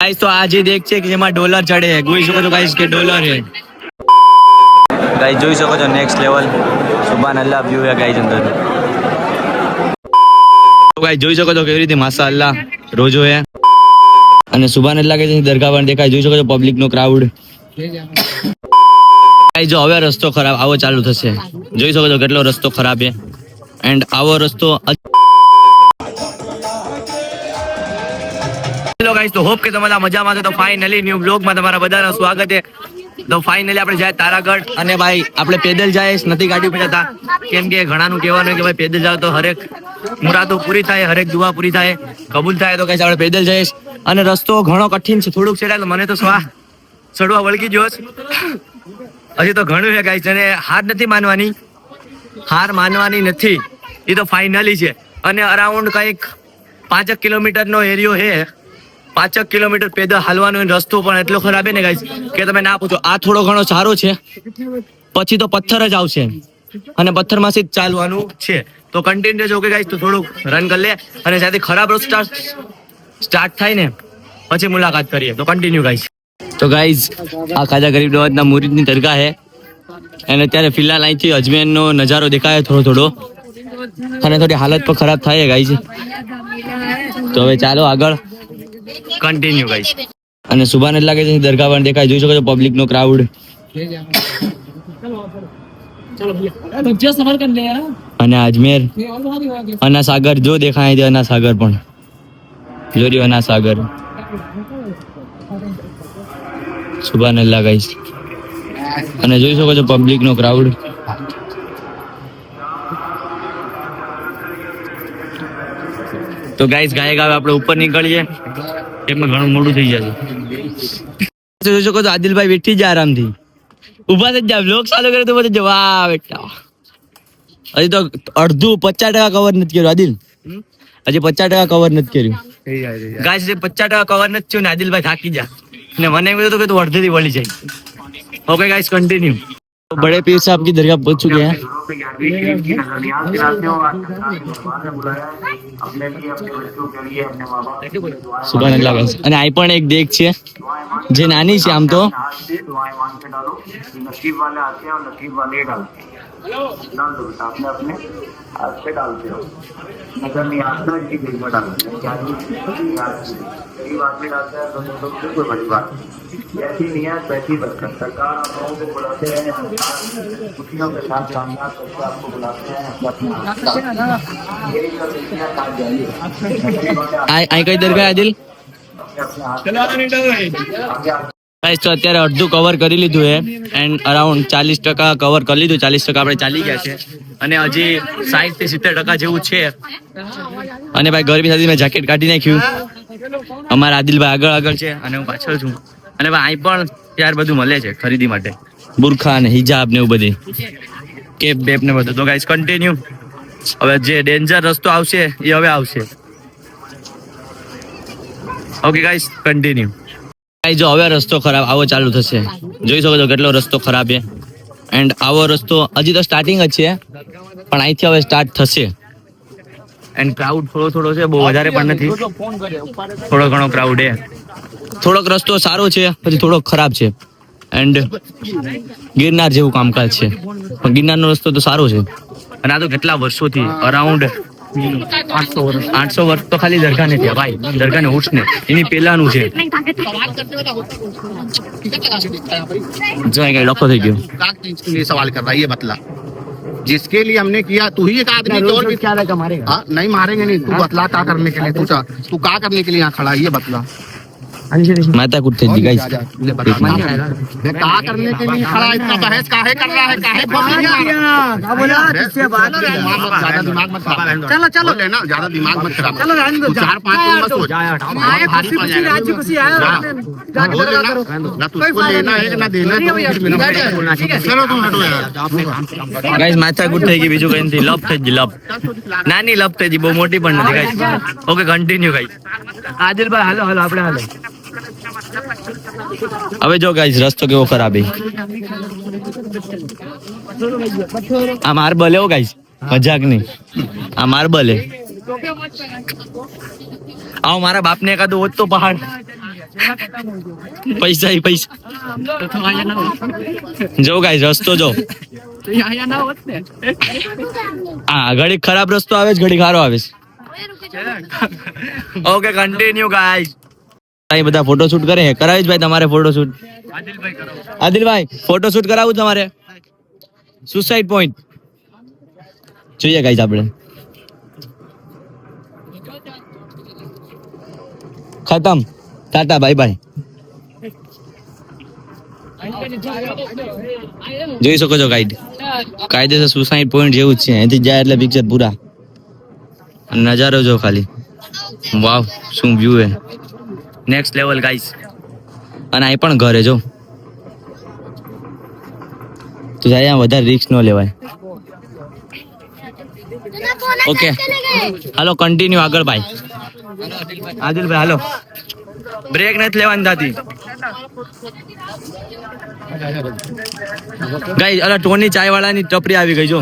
Guys तो आज ही देख છે કે જેમાં ડોલર ચડે જોઈ શકો છો ગાइस કે ડોલર હે ગાइस જોઈ શકો છો નેક્સ્ટ લેવલ સુભાન અલ્લાહ વ્યૂ હે ગાइस અંદર તો ગાइस જોઈ શકો છો કેવી રીતે માશાઅલ્લાહ રોજો હે અને સુભાન અલ્લાહ કે દરગાહ પણ દેખાય જોઈ શકો છો પબ્લિક નો ક્રાઉડ ગાइस જો હવે રસ્તો ખરાબ આવો ચાલુ થશે જોઈ શકો છો કેટલો રસ્તો ખરાબ હે એન્ડ આવો રસ્તો હેલો ગાइस તો હોપ કે તમારા મજામાં છે તો ફાઇનલી ન્યુ બ્લોગ માં તમારા બધાનું સ્વાગત છે તો ફાઇનલી આપણે જાય તારાગઢ અને ભાઈ આપણે પેદલ જાય નથી ગાડી ઉપર જતા કેમ કે ઘણાનું કહેવાનું કે ભાઈ પેદલ જાવ તો હરેક મુરાદો પૂરી થાય હરેક દુઆ પૂરી થાય કબૂલ થાય તો ગાइस આપણે પેદલ જઈએ અને રસ્તો ઘણો કઠિન છે થોડુંક છે એટલે મને તો ચડવા વળગી ગયો હજી તો ઘણું છે ગાइस અને હાર માનવાની નથી એ તો ફાઇનલી છે અને અરાઉન્ડ કંઈક 5 કિલોમીટર નો એરિયો છે 5 કિલોમીટર પેદલ હાલવાનો રસ્તો પણ એટલો ખરાબ છે ને ગાइस કે તમે ના પૂછો આ થોડો ઘણો સારો છે પછી તો પથ્થર જ આવશે અને પથ્થરમાંથી જ ચાલવાનું છે તો કન્ટિન્યુ જો કે ગાइस તો થોડુંક રન કરી લે અને સાથે ખરાબ રસ્તો સ્ટાર્ટ થાય ને પછી મુલાકાત કરીએ તો કન્ટિન્યુ ગાइस તો ગાइस આ ખાજા ગરીબ નવાજના મુરીદની દરગાહ છે અને અત્યારે ફિલહાલ અહીંથી અજમેરનો નજારો દેખાય થોડો અને થોડી હાલત પણ ખરાબ થાય ગાइस તો હવે ચાલો આગળ કન્ટિન્યુ ગાइस અને સુભાન અલ્લાહ કે દરગાહ પણ દેખાય જોઈ શકો છો પબ્લિક નો ક્રાઉડ અને અજમેર અના સાગર જો દેખાય છે અના સાગર પણ જોરી અના સાગર સુભાન અલ્લાહ ગાइस અને જોઈ શકો છો પબ્લિક નો ક્રાઉડ તો ગાइस ગાયક આવે આપણે ઉપર નીકળીએ એમાં ઘણું મોડું થઈ જશે જોઈ શકો છો આદિલભાઈ બેઠી જાય આરામથી ઉભા થઈ જાય બ્લોગ ચાલુ કરે તો પછી વાહ બેટા હજી તો અડધું 50% કવર નથી કર્યું આદિલ હજી 50% કવર નથી કર્યું ગાइस 50% કવર નથી થયું ને આદિલભાઈ થાકી જા ને મને એમ કીધું કે તું અડધેથી વળી જાય ओके गाइस कंटिन्यू बड़े पीर साहब की दरगाह पहुंच चुके हैं सुभान अल्लाह गाइस અને આઈ પણ એક દેખ છે જે નાની છે આમ તો नसीब वाले आते हैं और नसीब वाले डालते हैं डाल दो बेटा अपने अपने हाथ से डालते हो नजर नहीं आता इसकी दिल में डालते हैं क्या गरीब आदमी डालता है तो कोई बड़ी बात ऐसी नियत वैसी बरकत सरकार आप लोगों को बुलाते हैं खुशियों के साथ कामयाब करके आपको बुलाते हैं आई कई दरगाह आदिल गाइस તો અત્યારે અડધું કવર કરી લીધું છે એન્ડ અરાઉન્ડ 40% કવર કરી લીધું 40% આપણે ચાલી ગયા છે અને હજી 60 થી 70% જેવું છે અને ભાઈ ગરમી સાથે મેં જેકેટ કાઢી નાખ્યું અમારા આદિલભાઈ આગળ છે અને હું પાછળ છું અને ભાઈ અહીં પણ યાર બધું મળે છે ખરીદી માટે બુરખા ને હિજાબ ને એવું બધી કેપ બેપ ને બધું તો ગાઈસ કન્ટિન્યુ હવે જે ડેન્જર રસ્તો આવશે એ હવે આવશે ઓકે ગાઈસ કન્ટિન્યુ ગાઈસ જો હવે રસ્તો ખરાબ આવો ચાલુ થશે જોઈ શકો છો કેટલો રસ્તો ખરાબ છે એન્ડ આવો રસ્તો હજી તો સ્ટાર્ટિંગ જ છે પણ અહીંથી હવે સ્ટાર્ટ થશે એન્ડ ક્રાઉડ થોડો છે બહુ વધારે પણ નથી થોડો ઘણો ક્રાઉડ છે થોડોક રસ્તો સારો છે પછી થોડોક ખરાબ છે એન્ડ ગિરનાર જેવું કામકાજ છે પણ ગિરનારનો રસ્તો તો સારો છે અને આ તો કેટલા વર્ષોથી અરાઉન્ડ 800 વર્ષ તો ખાલી દરગાહ ને થયા ભાઈ દરગાહ ને ઉઠને એની પહેલાનું છે જો કઈ લખો થઈ ગયો सवाल कर रहा है ये बतला जिसके लिए हमने किया तू ही एक आदमी और भी क्या मारेगा नहीं मारेंगे नहीं तू बतला क्या करने के लिए तू क्या करने के लिए यहाँ खड़ा है ये बतला माता कुछ थी गाइस क्या करने के लिए खड़ा इतना बहस काहे कर रहा है काहे बोला किससे बात ज्यादा दिमाग मत खराब चलो चलो लेना ज्यादा दिमाग मत खराब चलो 4-5 दिन मत सोच भारी पड़ जाएगा ना तुझको लेना है ना देना चलो तुम हटो यार गाइस माथा कुछ થઈ ગઈ બીજું કઈ નથી લપ થઈ ગઈ લપ નાની લપ થઈ ગઈ બહુ મોટી પણ નથી ગાइस ઓકે કન્ટિન્યુ ગાइस આદિલભાઈ હાલો આપણે હાલો હવે જો ગાइस રસ્તો કેવો ખરાબ છે આ માર્બલ હે ગાइस મજાક નહીં આ માર્બલ હે આવો મારા બાપને એકાદો હોત તો પહાડ પૈસા ઈ પૈસા જો ગાઈસ રસ્તો જો હા ઘડીક ખરાબ રસ્તો આવે છે ઘડીક સારો આવે છે ઓકે કન્ટિન્યુ ગાઈસ ભાઈ બધા ફોટોશૂટ કરે કરાવીશ ભાઈ તમારે ફોટોશૂટ આદિલભાઈ ફોટોશૂટ કરાવું તમારે સુસાઇડ પોઈન્ટ જોઈએ ગાઈસ આપણે ખતમ ટાટા બાય બાય જોઈ શકો છો ગાઈડ કાયદેસર સુસાઇડ પોઈન્ટ જેવું જ છે અહીંથી જાય એટલે પિક્ચર પૂરા નજારો જો ખાલી વાવ શું વ્યૂ હે નેક્સ્ટ લેવલ ગાઈસ અને અહીં પણ ઘરે જો તો જાય વધારે રિસ્ક ન લેવાય ઓકે હાલો કન્ટિન્યુ આગળ ભાઈ આદિલભાઈ હાલો બ્રેક નથી લેવાની થતી ગાઈસ અલા ટોની ચાય વાળાની ટપરી આવી ગઈ જો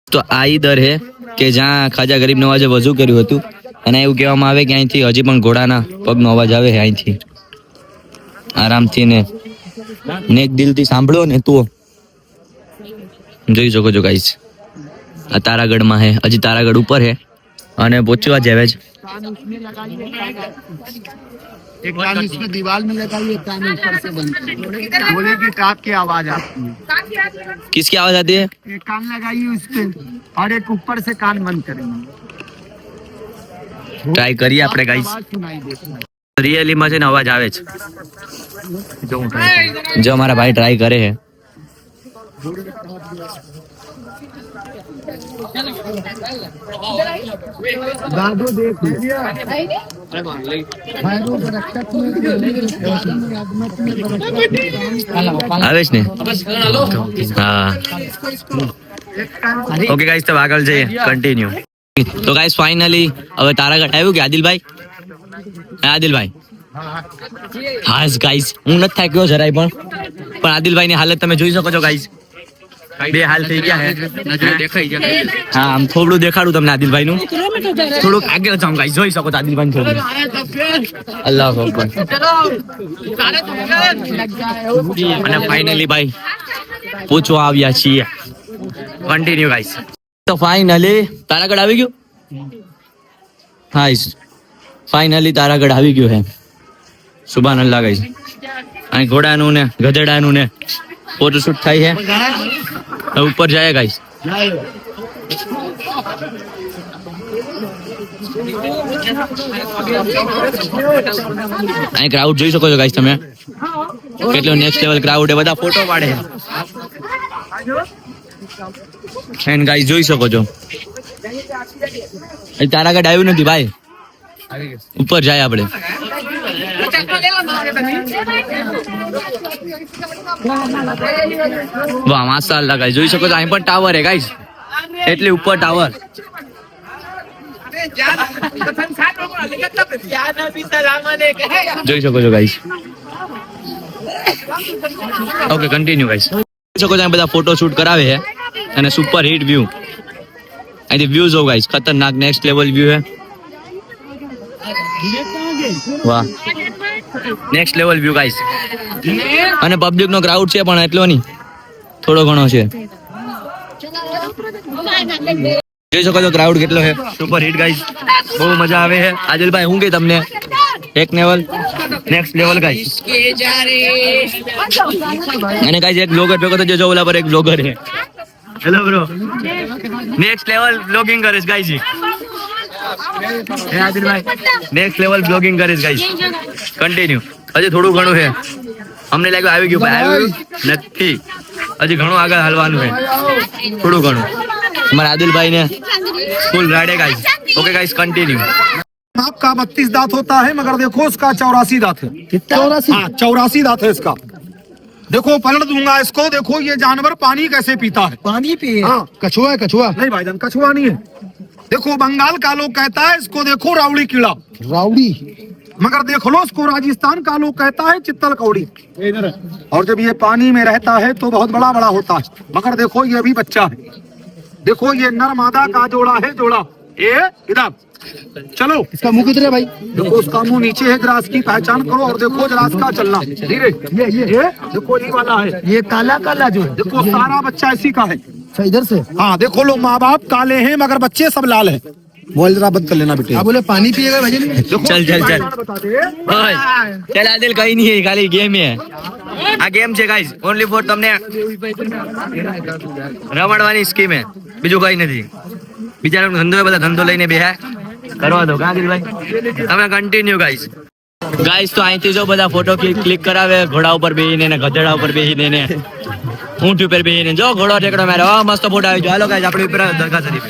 તો આ ઈ દર હે કે જ્યાં ખાજા ગરીબ નવાજે વજુ કર્યું હતું અને એવું કહેવામાં આવે કે અહીંથી હજી પણ ઘોડાના પગનો અવાજ આવે છે અહીંથી આરામથી ને નેક દિલથી સાંભળો ને તો જોઈ શકો છો ગાઈસ આ તારાગઢમાં હે હજી તારાગઢ ઉપર હે અને પહોંચવા જ આવે છે एक कान इसमें दीवार में लगाइए, कान ऊपर से बंद बोले की टाप की आवाज आती है। किसकी आवाज आती है एक कान लगाइए उस पे और एक ऊपर से कान बंद करेंगे ટ્રાય કરીએ આપણે ગાઈસ आवाज सुनाई देती है। રિયલી માં છે ને અવાજ આવે છે જો મારા ભાઈ ટ્રાય કરે છે दादू देख भैरव रक्षक આવે છે ને હા ઓકે ગાઈસ તો આગળ જઈએ કન્ટિન્યુ તો ગાઈસ ફાઇનલી હવે તારાગઢ આવ્યું કે આદિલભાઈ આદિલભાઈ હા ગાઈસ હું નથી થાક્યો જરાય પણ આદિલભાઈ ની હાલત તમે જોઈ શકો છો ગાઈસ બે હાલ થઈ ગયા હે દેખાઈ ગયા હા આમ થોડું દેખાડું તમને આદિલભાઈ નું થોડુંક આગળ જાઉં ગાઈસ જોઈ શકો છો આદિલભાઈ થોડું અલ્લાહ અકબર અને ફાઇનલી ભાઈ પૂછવા આવ્યા છીએ કન્ટિન્યુ ગાઈસ તો ફાઇનલી તારાગઢ આવી ગયું હા ફાઇનલી તારાગઢ આવી ગયું હે સુભાનઅલ્લાહ ગાઈસ અહીં ઘોડાનું ને ગધેડાનું ને ફોટોશૂટ થાય છે ऊपर जाए गाइस અહીં ક્રાઉડ જોઈ શકો છો ગાઈસ તમે કેટલો નેક્સ્ટ લેવલ ક્રાઉડ એ બધા ફોટો પાડે છે એન્ડ ગાઈસ જોઈ શકો છો અહીં તારાગઢ આવ્યું નથી ભાઈ ઉપર જાય આપણે વાહ માશાઅલ્લાહ ગાઈસ જોઈ શકો છો અહીં પણ ટાવર હે ગાઈસ એટલે ઉપર ટાવર જોઈ શકો છો ગાઈસ ઓકે કન્ટિન્યુ ગાઈસ જોઈ શકો છો અહીં બધા ફોટો શૂટ કરાવે છે અને સુપર હિટ વ્યૂ અહીંથી વ્યૂ જો ગાઈસ ખતરનાક નેક્સ્ટ લેવલ વ્યૂ હે વાહ નેક્સ્ટ લેવલ વ્યૂ ગાઈસ અને પબ્લિક નો ક્રાઉડ છે પણ એટલો નહીં થોડો ઘણો છે જોઈ શકો છો ક્રાઉડ કેટલો છે સુપર હિટ ગાઈસ બહુ મજા આવે છે આદિલભાઈ હું કે તમને એક લેવલ નેક્સ્ટ લેવલ ગાઈસ અને ગાઈસ એક બ્લોગર ભેગો થજો જો ઓલા પર એક બ્લોગર છે hello bro next level blogging કરે છે ગાઈસ હે આદિલભાઈ નેક્સ્ટ લેવલ બ્લોગિંગ કરે છે ગાઈસ કન્ટિન્યુ હજી થોડું ઘણું છે અમને લાગ્યું આવી ગયું ભાઈ આવ્યું નથી હજી ઘણું આગળ હાલવાનું છે થોડું ઘણું हमारे आदिल भाई ने फुल राइड है गाइस ओके गाइस कंटिन्यू आपका 32 दांत होता है मगर देखो उसका 84 दांत है 84 दांत है इसका देखो पलट दूंगा इसको देखो ये जानवर पानी कैसे पीता है पानी पिए हाँ कछुआ है कछुआ नहीं भाईजान कछुआ नहीं है देखो बंगाल का लोग कहता है इसको देखो रावड़ी कीड़ा रावड़ी मगर देख लो उसको राजस्थान का लोग कहता है चित्तल कौड़ी और जब ये पानी में रहता है तो बहुत बड़ा बड़ा होता है मगर देखो ये भी बच्चा है देखो ये नर मादा का जोड़ा है जोड़ा ये इधर चलो। इसका मुंह किधर है भाई? देखो उसका मुंह नीचे है, ग्रास की पहचान करो और देखो ग्रास का चलना धीरे। ये देखो ये वाला है, ये काला काला जो है देखो सारा बच्चा इसी का है। अच्छा, इधर से हाँ देखो लो, माँ बाप काले हैं मगर बच्चे सब लाल हैं। मोबाइल जरा बंद कर लेना बेटे। आप बोले पानी पिएगा भजन में? देखो चल, चल, चल। पहचान बता दे। ઓય, ચાલ આદિલ કઈ નહીં है, ખાલી गेम है। આ गेम છે ગાઈસ, ઓનલી ફોર તમને રમાડવાની સ્કીમ है, બીજું કઈ નથી। બિચારા ધંધો બધા ધંધો લઈને બેહ્યા, કરવા દો કાંગીર ભાઈ, તમે કન્ટિન્યુ ગાઈસ। ગાઈસ તો અહીંથી જો બધા ફોટો ક્લિક કરાવે, ઘોડા ઉપર બેહીને ને ગધેડા ઉપર બેહીને ને ઊંટ ઉપર બેહીને, જો ઘોડો ટેકડો મારે, મસ્ત ફોટો આવી ગયો। હાલો ગાઈસ આપણી ઉપર દરગાહ શરીફ।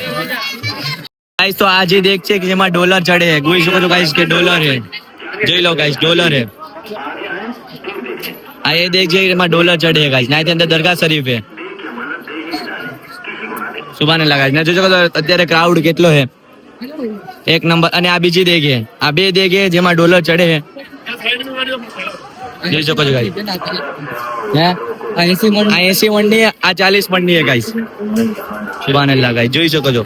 गाइस तो आज ही देख छे कि जेमा डॉलर चढ़े है, कोई શકો છો गाइस के डॉलर है, જોઈ લો गाइस डॉलर है। आ ये देख छे जेमा डॉलर चढ़े है गाइस, નાથી અંદર દરગાહ શરીફ है। સુભાનઅલ્લાહ गाइस, ને જોજો અત્યારે ક્રાઉડ કેટલો है, એક નંબર। અને આ બીજી દેગે, આ બે દેગે જેમાં ડોલર ચડે है, જોઈ શકો છો गाइस। હે આ 80 મંડી है, આ 40 મંડી है गाइस। સુભાનઅલ્લાહ गाइस, જોઈ શકો છો।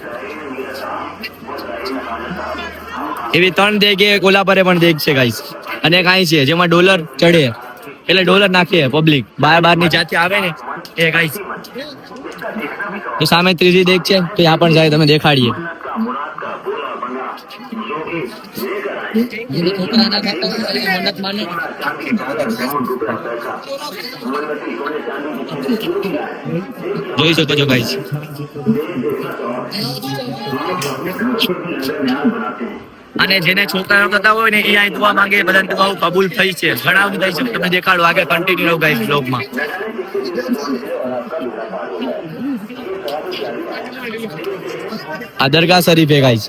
એવી ત્રણ દેગે ઓલા પરે પણ દેખ છે ગાઈસ, અને એક અહીં છે જેમાં ડોલર ચડે, એટલે ડોલર નાખે પબ્લિક બાર ની જાતે આવે ને એ ગાઈસ। તો સામે ત્રીજી દેખ છે, તો આ પણ જાય, તમે દેખાડીએ। જોઈ શકો છો ગાઈસ। અને જેને છોકરાઓ થતા હોય ને એ અહીં દુઆ માંગે, બધા દુઆઓ કબૂલ થઈ છે, ઘણા થઈ છે। તમને દેખાડો આગળ, કન્ટિન્યુ રહો ગાઈસ બ્લોગમાં। આ દરગાહ શરીફ है गाइस।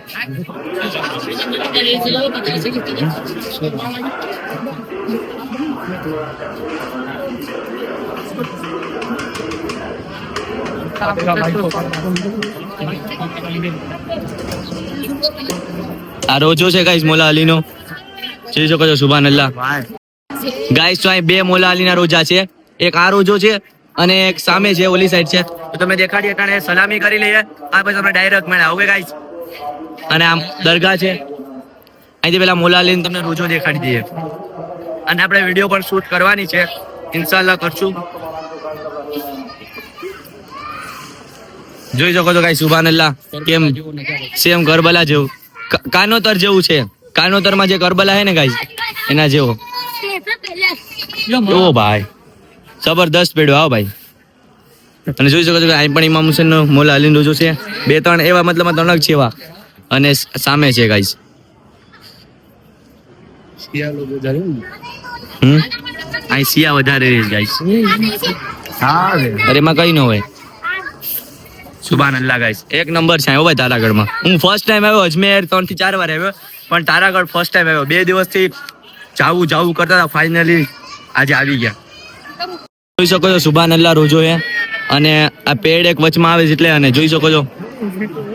આ રોજો છે ગાઈસ મોલા અલીનો, જોઈ શકો છો। સુભાનઅલ્લાહ ગાઈસ, તો અહીં બે મોલા અલીના રોજા છે, એક આ રોજો છે અને એક સામે છે ઓલી સાઈડ છે। તો તમે દેખાડીએ કારણે સલામી કરી લઈએ, આ પછી તમને ડાયરેક્ટ મળ્યા ઓકે ગાઈસ। અને આમ દરગાહ છે, અહીંથી પેલા મોલા અલીને તમને રોજો દેખાડી દઈએ, અને આપણે વિડીયો પણ શૂટ કરવાની છે, ઇન્શાલ્લાહ કરશું। જોઈ શકો છો ગાઈસ સુભાનઅલ્લાહ, કેમ સેમ કરબલા જેવું, કાનોતર જેવું છે। કાનોતર માં જે કરબલા है ને ગાઈસ, એના જેવો। ઓ ભાઈ જબરદસ્ત પેડો, આવો ભાઈ। અને જોઈ શકો છો કે અહીં પણ ઇમામ હુસેન નો મોલા અલી રોજો છે, બે ત્રણ એવા મતલબમાં ત્રણ છે એવા, અને સામે છે ગાઈસ। અહીં સિયા વધારે ગાઈસ, અરે એમાં કઈ ન હોય। સુભાનઅલ્લાહ ગાઈસ, એક નંબર છે હો ભાઈ તારાગઢમાં। હું ફર્સ્ટ ટાઈમ આવ્યો, અજમેર 3 થી 4 વાર આવ્યો, પણ તારાગઢ ફર્સ્ટ ટાઈમ આવ્યો। 2 દિવસથી જાવું કરતા હતા, ફાઇનલી આજે આવી ગયા। જોઈ શકો છો સુભાનઅલ્લાહ રોજો છે, અને આ પેડ એક વચમાં આવે છે એટલે, અને જોઈ શકો છો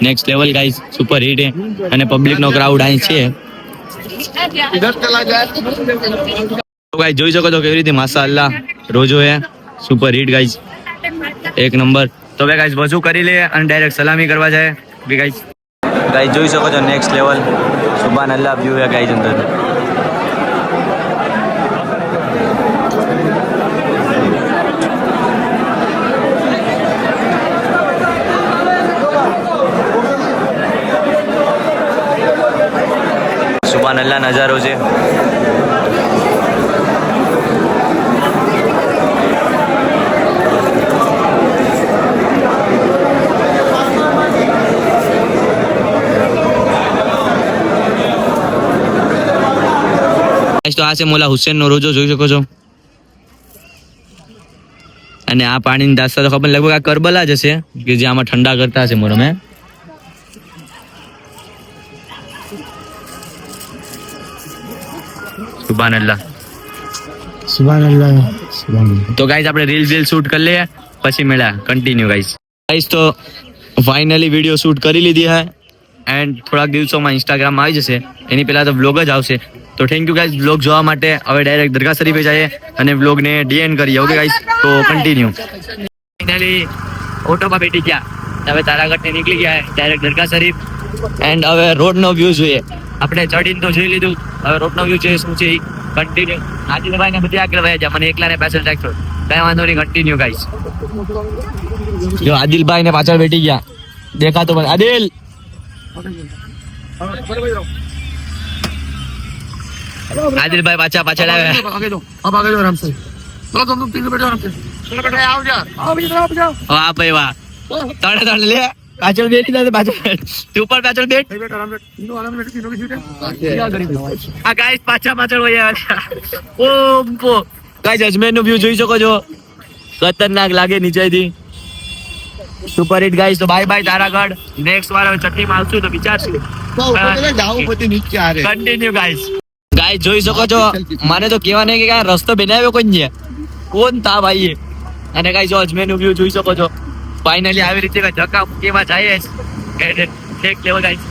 next level guys, super hit છે, અને પબ્લિક નો ક્રાઉડ અહીં છે। ગાઈસ જોઈ શકો છો કેવી રીતે માશાઅલ્લાહ રોજો છે, સુપર હિટ ગાઈસ, એક નંબર। તો ભાઈ ગાઈસ વજુ કરી લે અને ડાયરેક્ટ સલામી કરવા જાય ગાઈસ। ગાઈસ જોઈ શકો છો નેક્સ્ટ લેવલ સુભાનઅલ્લાહ વ્યૂ है ગાઈસ અંદર। સુભાનઅલ્લાહ નજારો છે। તો આ છે મોલા હુસેન નો રોજો, જોઈ શકો છો। અને આ પાણીની દાસ્તા તો ખબર લગભગ આ કરબલા જ હશે, કે જે આમાં ઠંડા કરતા હશે મોરમ। સુભાનઅલ્લાહ સુભાનઅલ્લાહ। તો ગાઈસ આપણે રીલ શૂટ કરી લઈએ, પછી મળ્યા કન્ટિન્યુ ગાઈસ। તો ફાઇનલી વિડીયો શૂટ કરી લીધી है, એન્ડ થોડાક દિવસોમાં ઇન્સ્ટાગ્રામમાં આવી જશે, એની પહેલા તો બ્લોગ જ આવશે। તો થેન્ક યુ ગાઈસ બ્લોગ જોવા માટે। હવે ડાયરેક્ટ દરગાહ શરીફે જઈએ અને બ્લોગને ડીએન કરીએ ઓકે ગાઈસ। તો કન્ટિન્યુ। ફાઇનલી ઓટોમાં બેઠી ગયા, હવે તારાગઢ નીકળી ગયા ડાયરેક્ટ દરગાહ શરીફ। એન્ડ હવે રોડ નો વ્યૂ જોઈએ. આપણે ચડીને તો જોઈ લીધું, હવે રોડ નો વ્યૂ જોઈએ શું છે કન્ટિન્યુ. આદિલભાઈ ને બધી આગળ વયા જાય, મને એકલા ને પાછળ રાખજો, કઈ વાંધો નહીં, કન્ટિન્યુ ગાઈસ. જો આદિલભાઈ ને પાછળ બેઠી ગયા, દેખાતો મને આદિલ. આદિલભાઈ પાછા પાછળ આવ્યા. अब आगे जो आराम से चलो तुम तीन बैठो आराम से चलो बेटा आओ जा વાહ ભાઈ વાહ, તણે તણે લે, પાછળ બેઠી જાય પાછળ, તું પણ પાછળ બેઠ. बेटा आराम से तीनों आराम से तीनों की सीट આ ગાઈસ પાછા પાછળ વયા ઓ ગાઈસ અજમેર નું વ્યૂ જોઈ શકો છો, ખતરનાક લાગે નીચેથી. Super hit guys. તો બાય બાય તારાગઢ. નેક્સ્ટ વાર હવે ચટણીમાં આવશું તો વિચારશું. नीचे आ रहे કન્ટિન્યુ ગાઈસ. ગાઈસ જોઈ શકો છો, મને તો કહેવા નહીં કે આ રસ્તો બનાવ્યો કોણ છે, કોણ તા ભાઈ. અને ગાઈસ જો અજમેર નું વ્યૂ જોઈ શકો છો. ફાઇનલી આવી રીતે કઈ ધક્કા મુક્કીમાં જાય ઠેક લેવલ ગાઈસ.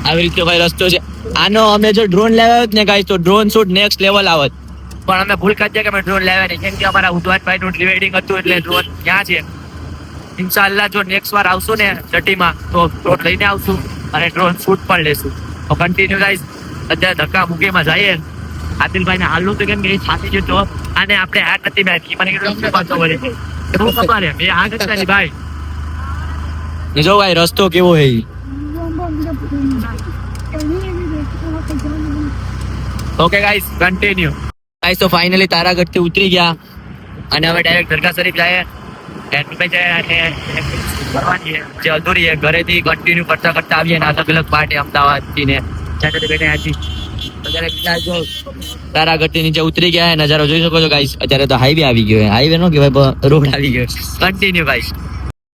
આવી રીતે કઈ રસ્તો છે. આનો અમે જો ડ્રોન લાવ્યા હોત ને ગાઈસ તો ડ્રોન શૂટ નેક્સ્ટ લેવલ આવત, પણ અમે ભૂલ કરી કે અમે ડ્રોન લાવ્યા નહીં, કેમ કે અમારા ઉદવાનભાઈ નું ડિવાઇડિંગ હતું એટલે ડ્રોન ક્યાં છે. ઇન્શાલ્લાહ જો નેક્સ્ટ વાર આવશું ને ચટીમાં તો ડ્રોન લઈને આવશું અને ડ્રોન શૂટ પણ લેશું. તો કન્ટિન્યુ ગાઈસ. અત્યારે ધક્કા મુક્કીમાં જઈએ. આદિલભાઈ ને હાલનું તો કેમ કે એ છાતી જેટલો અને આપણે હાથ નથી બેઠી, મને કીધું પાછો વળે શું ખબર હે, મેં આ કરતા નહીં ભાઈ. જો ભાઈ રસ્તો કેવો હે. Okay guys continue. ગાઈસ તો ફાઇનલી તારાગઢ થી ઉતરી ગયા અને હવે ડાયરેક્ટ દરગાહ શરીફ જાય. એન્ડ જાય અને કરવાની છે જે અધૂરી છે, ઘરેથી કન્ટિન્યુ કરતા કરતા આવીએ ને અલગ અલગ પાર્ટ અમદાવાદ થી ને ચાટે બેઠે આજી. અત્યારે બીજા જો તારાગઢ થી નીચે ઉતરી ગયા, નજારો જોઈ શકો છો ગાઈસ. અત્યારે તો હાઈવે આવી ગયો, હાઈવે નો કહેવાય રોડ આવી ગયો. Continue guys.